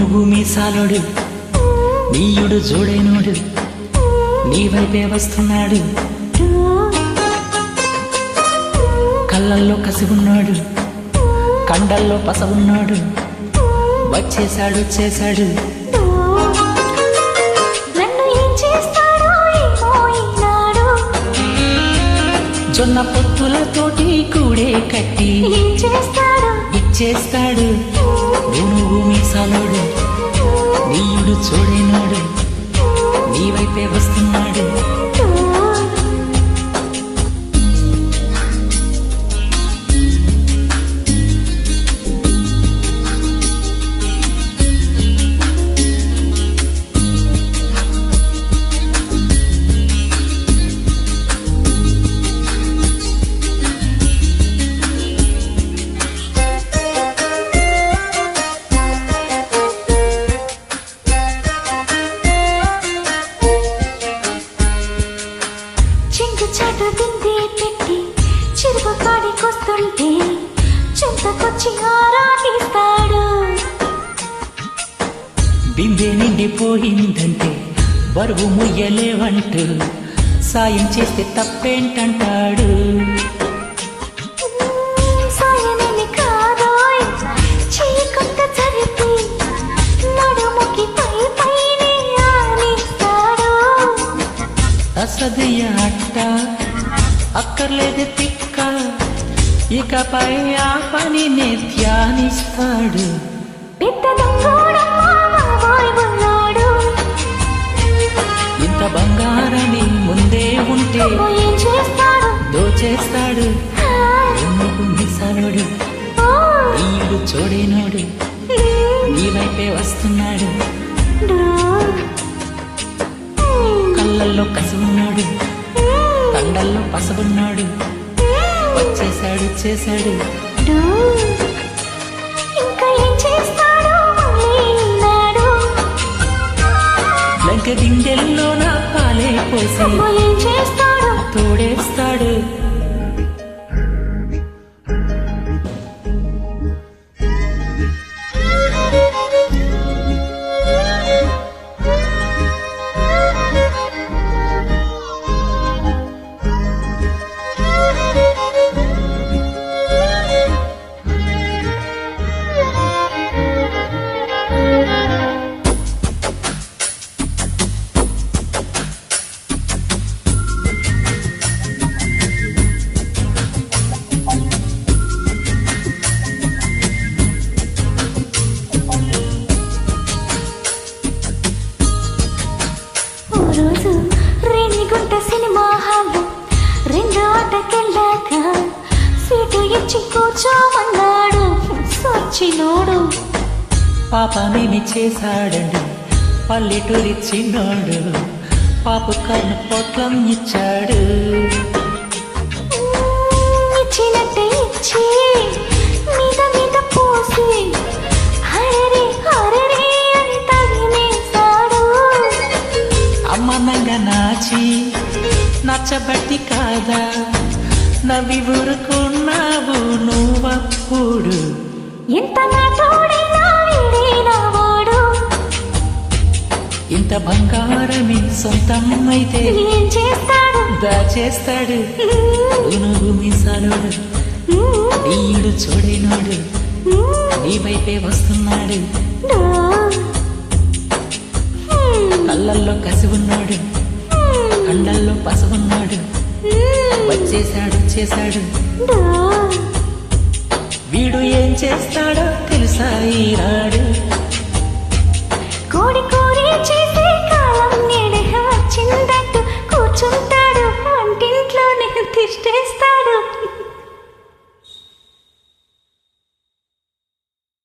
గునుగు మీసాలోడు నీయుడు జోడైనోడు నీ వైపే వస్తున్నాడు. కళ్ళల్లో కసిగున్నాడు, కండల్లో పసవున్నాడు, వచ్చేశాడు చేశాడు. జొన్న పొత్తులతోటి కూడే కట్టి ఇచ్చేస్తాడు. గునుగు మీసాలోడు నీయుడు చూడైనాడు నీ వైపే వస్తున్నాడు. చాటు దిండి పెట్టి చిరుగు కాడికొస్తుంటే చింతకొచ్చి ఆరాటిస్తాడు. బిందె నిండిపోయిందంటే బరువు ముయ్యలేవంటూ సాయం చేస్తే తప్పేంటంటాడు. సాయమేమి కాదోయ్ చీకొంత జరిపి నడుముకి పై పైనే ఆనిస్తాడు. అసదయ్య అట్ట అక్కర్లేదు తిక్క, ఇకపై ఆ పనిని ధ్యానిస్తాడు. పెద్ద ఉన్నాడు. ఇంత బంగారని ముందే ఉంటే ఏం చేస్తాడు దోచేస్తాడు. గునుగు మీసాలోడు నీయుడు చూడైనోడు నీ వైపే వస్తున్నాడు. కళ్ళల్లో కసున్నాడు, కండల్లో పసవున్నాడు, వచ్చేశాడు చేశాడు. ఇంకా ఏం చేస్తాడు లంక గింజల్లో నా పాలే పోసి ఏం చేస్తాడు తోడేస్తాడు. రోజు రేణిగుంట సినిమా హాల్ రెండో ఆటకెళ్ళాక సీటు ఇచ్చి కూర్చోమన్నాడు. సచ్చినోడు పాపమేమి చేశాడండి పల్లెటూరి చిన్నోడు, పాపు కన్ను పొట్లం ఇచ్చాడు. ఇచ్చినట్టే ఇచ్చి మీద మీద పోసి హరరే హరరే అని తగినేశాడు. అమ్మనంగా నాచి నచ్చబట్టి కాదా నవ్వి ఊరుకున్నావు నువ్వప్పుడు. ఎంత నా తోడైనా వీడైనా వాడు. ఇంత బంగారమే సొంతం అయితే ఏం చేస్తాడు దాచేస్తాడు. గునుగు మీసాలోడు నీయుడు చూడైనోడు నీ వైపే వస్తున్నాడు. కళ్ళల్లో కసి ఉన్నాడు, కండల్లో పసవున్నాడు, వచ్చేశాడు చేశాడు. డా వీడు ఏం చేస్తాడో తెలుసా ఈనాడు.